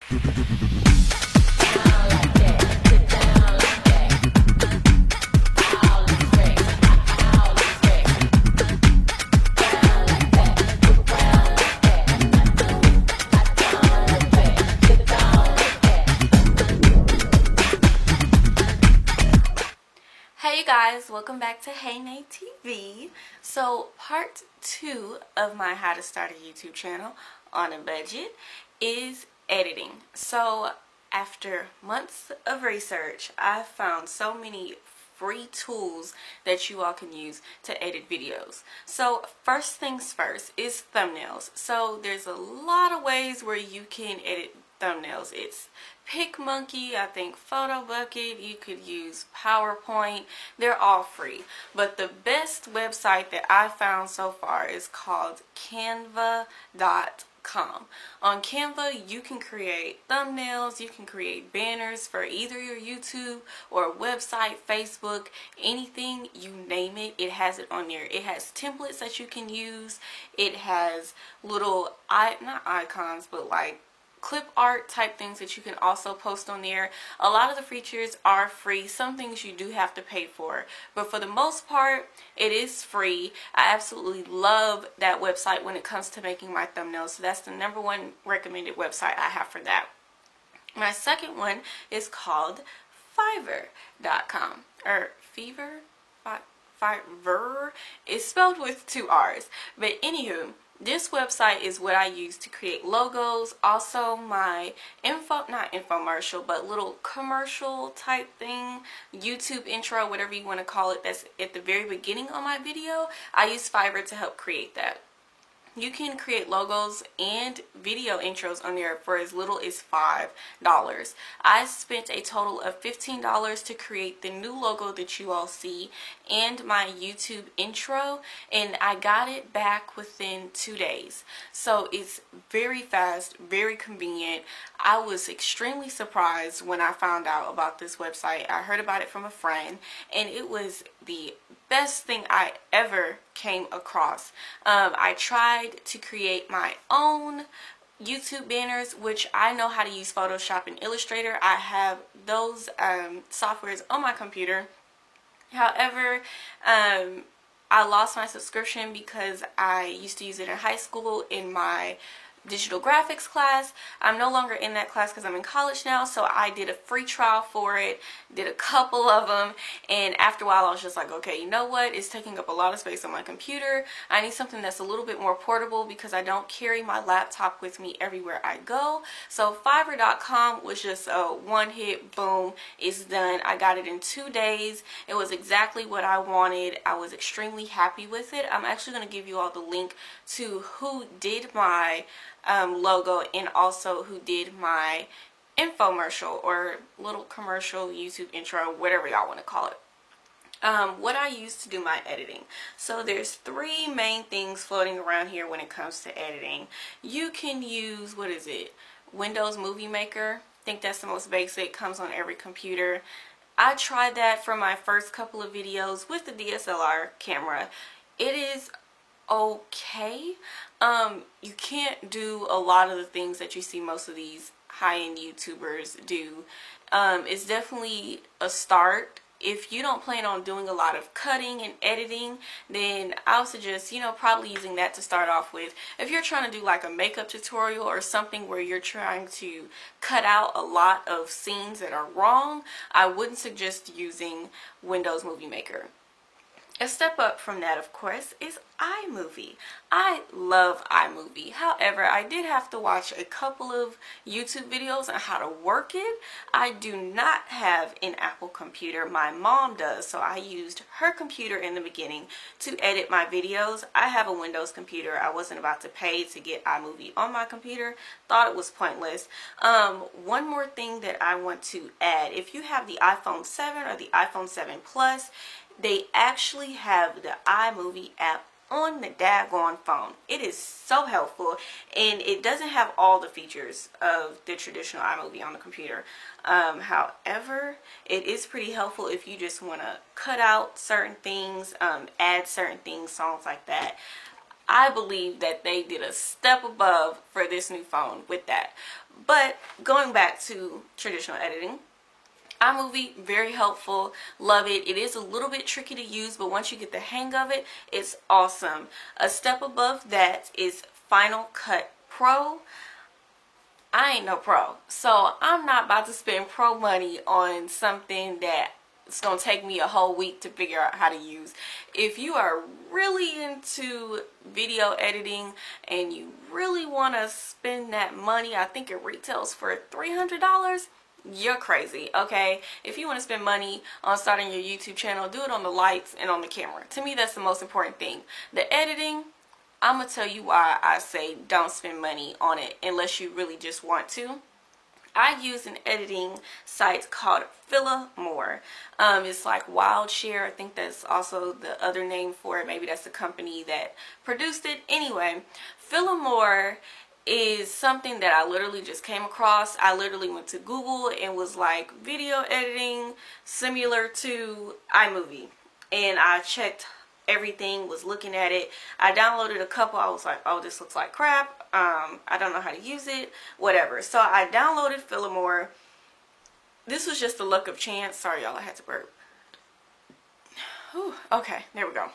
Hey you guys, welcome back to Hey Nay TV. So part 2 of my how to start a YouTube channel on a budget is editing. So after months of research, I found so many free tools that you all can use to edit videos. So first things first is thumbnails. So there's a lot of ways where you can edit thumbnails. It's PicMonkey, I think PhotoBucket, you could use PowerPoint. They're all free. But the best website that I found so far is called Canva.com. On Canva, you can create thumbnails, you can create banners for either your YouTube or website, Facebook, anything, you name it, it has it on there. It has templates that you can use. It has little, not icons, but like clip art type things that you can also post on there. A lot of the features are free. Some things you do have to pay for, but for the most part it is free. I absolutely love that website when it comes to making my thumbnails. So that's the #1 recommended website I have for that. My second one is called Fiverr.com or Fiverr. It's spelled with 2 R's, but anywho, this website is what I use to create logos, also my not infomercial, but little commercial type thing, YouTube intro, whatever you want to call it, that's at the very beginning of my video. I use Fiverr to help create that. You can create logos and video intros on there for as little as $5. I spent a total of $15 to create the new logo that you all see and my YouTube intro, and I got it back within 2 days. So it's very fast, very convenient. I was extremely surprised when I found out about this website. I heard about it from a friend, and it was the best thing I ever came across. I tried to create my own YouTube banners, which I know how to use Photoshop and Illustrator. I have those softwares on my computer. However, I lost my subscription because I used to use it in high school in my digital graphics class. I'm no longer in that class because I'm in college now, so I did a free trial for it, did a couple of them, and after a while I was just like, okay, you know what, it's taking up a lot of space on my computer. I need something that's a little bit more portable because I don't carry my laptop with me everywhere I go. So Fiverr.com was just a one hit, boom, it's done. I got it in 2 days. It was exactly what I wanted. I was extremely happy with it. I'm actually going to give you all the link to who did my logo and also who did my infomercial or little commercial YouTube intro, whatever y'all want to call it. What I use to do my editing. So there's 3 main things floating around here when it comes to editing. You can use, what is it, Windows Movie Maker. I think that's the most basic, comes on every computer. I tried that for my first couple of videos with the DSLR camera. It is okay. You can't do a lot of the things that you see most of these high-end YouTubers do. It's definitely a start. If you don't plan on doing a lot of cutting and editing, then I would suggest, probably using that to start off with. If you're trying to do like a makeup tutorial or something where you're trying to cut out a lot of scenes that are wrong, I wouldn't suggest using Windows Movie Maker. A step up from that, of course, is iMovie. I love iMovie. However, I did have to watch a couple of YouTube videos on how to work it. I do not have an Apple computer. My mom does, so I used her computer in the beginning to edit my videos. I have a Windows computer. I wasn't about to pay to get iMovie on my computer. Thought it was pointless. One more thing that I want to add. If you have the iPhone 7 or the iPhone 7 Plus, they actually have the iMovie app on the daggone phone. It is so helpful, and it doesn't have all the features of the traditional iMovie on the computer. However, it is pretty helpful if you just want to cut out certain things, add certain things, songs like that. I believe that they did a step above for this new phone with that. But going back to traditional editing, iMovie, very helpful, love it. It is a little bit tricky to use, but once you get the hang of it, it's awesome. A step above that is Final Cut Pro. I ain't no pro, so I'm not about to spend pro money on something that it's gonna take me a whole week to figure out how to use. If you are really into video editing and you really want to spend that money, I think it retails for $300. You're crazy, okay? If you want to spend money on starting your YouTube channel, do it on the lights and on the camera. To me, that's the most important thing. The editing, I'm gonna tell you why I say don't spend money on it unless you really just want to. I use an editing site called Fillamore. It's like Wildshare. I think that's also the other name for it. Maybe that's the company that produced it. Anyway, Fillamore is something that I literally just came across. I literally went to Google and was like, video editing similar to iMovie, and I checked everything, was looking at it. I downloaded a couple. I was like, oh, this looks like crap. I don't know how to use it, whatever. So I downloaded Fillamore. This was just a luck of chance. Sorry y'all, I had to burp. Whew, okay, there we go.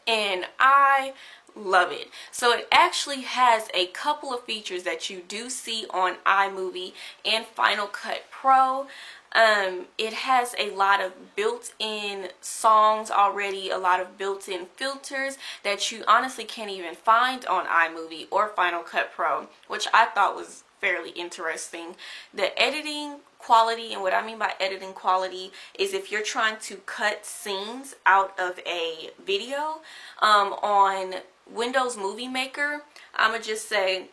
And I love it. So it actually has a couple of features that you do see on iMovie and Final Cut Pro. It has a lot of built-in songs already, a lot of built-in filters that you honestly can't even find on iMovie or Final Cut Pro, which I thought was fairly interesting. The editing quality, and what I mean by editing quality is if you're trying to cut scenes out of a video on Windows Movie Maker, I'm gonna just say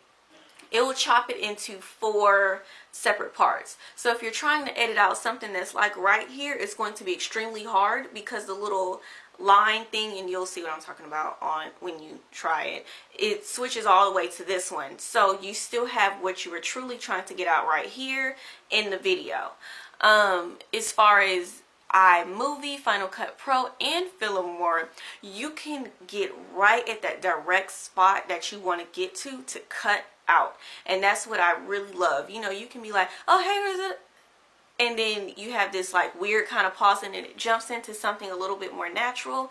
it will chop it into 4 separate parts. So if you're trying to edit out something that's like right here, it's going to be extremely hard because the little line thing, and you'll see what I'm talking about on when you try it, it switches all the way to this one. So you still have what you were truly trying to get out right here in the video. As far as iMovie, Final Cut Pro, and Fillamore, you can get right at that direct spot that you want to get to cut out, and that's what I really love. You know, you can be like, oh hey, where's it? And then you have this like weird kind of pause, and then it jumps into something a little bit more natural.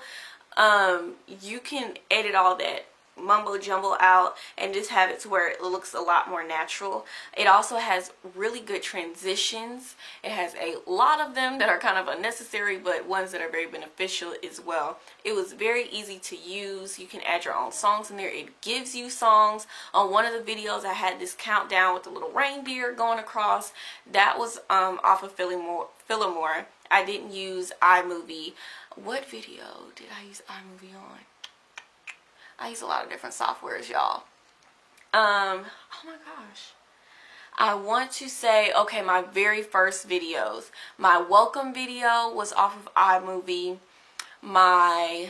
You can edit all that mumbo jumbo out and just have it to where it looks a lot more natural. It also has really good transitions. It has a lot of them that are kind of unnecessary, but ones that are very beneficial as well. It was very easy to use. You can add your own songs in there. It gives you songs. On one of the videos I had this countdown with the little reindeer going across. That was off of Fillamore. I didn't use iMovie. What video did I use iMovie on? I use a lot of different softwares, y'all. Oh my gosh. I want to say, okay, my very first videos. My welcome video was off of iMovie. My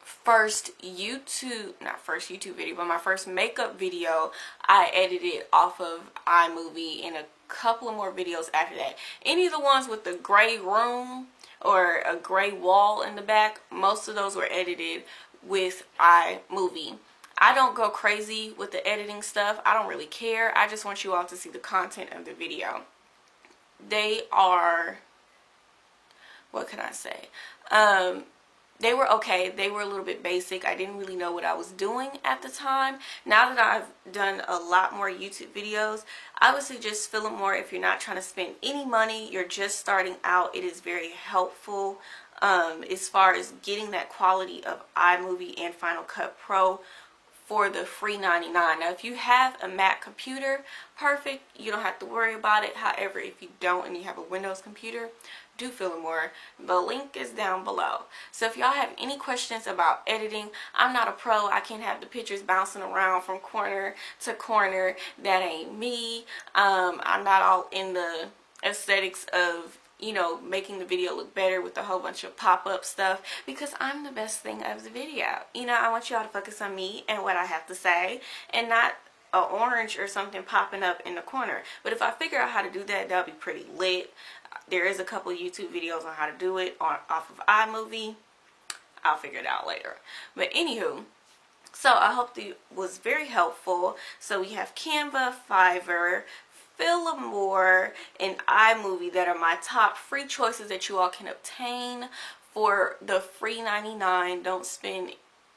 first YouTube, not first YouTube video, but my first makeup video, I edited off of iMovie, and a couple of more videos after that. Any of the ones with the gray room or a gray wall in the back, most of those were edited with iMovie. I don't go crazy with the editing stuff. I don't really care. I just want you all to see the content of the video. They are, what can I say? They were okay. They were a little bit basic. I didn't really know what I was doing at the time. Now that I've done a lot more YouTube videos, I would suggest Fillamore if you're not trying to spend any money, you're just starting out. It is very helpful as far as getting that quality of iMovie and Final Cut Pro for the free $99. Now if you have a Mac computer, perfect, you don't have to worry about it. However, if you don't and you have a Windows computer, do Fillamore. The link is down below. So if y'all have any questions about editing, I'm not a pro. I can't have the pictures bouncing around from corner to corner. That ain't me. I'm not all in the aesthetics of, you know, making the video look better with a whole bunch of pop-up stuff, because I'm the best thing of the video. You know, I want y'all to focus on me and what I have to say, and not an orange or something popping up in the corner. But if I figure out how to do that, that'll be pretty lit. There is a couple of YouTube videos on how to do it off of iMovie. I'll figure it out later. But anywho, So I hope that was very helpful. So we have Canva, Fiverr, Philomore, and iMovie that are my top free choices that you all can obtain for the free 99. Don't spend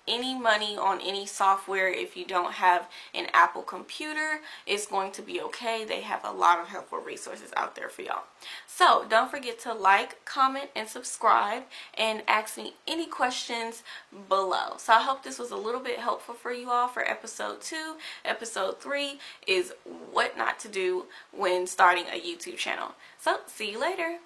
any money on any software if you don't have an Apple computer. It's going to be okay. They have a lot of helpful resources out there for y'all. So don't forget to like, comment, and subscribe, and ask me any questions below. So I hope this was a little bit helpful for you all for episode 2. Episode 3 is what not to do when starting a YouTube channel. So see you later.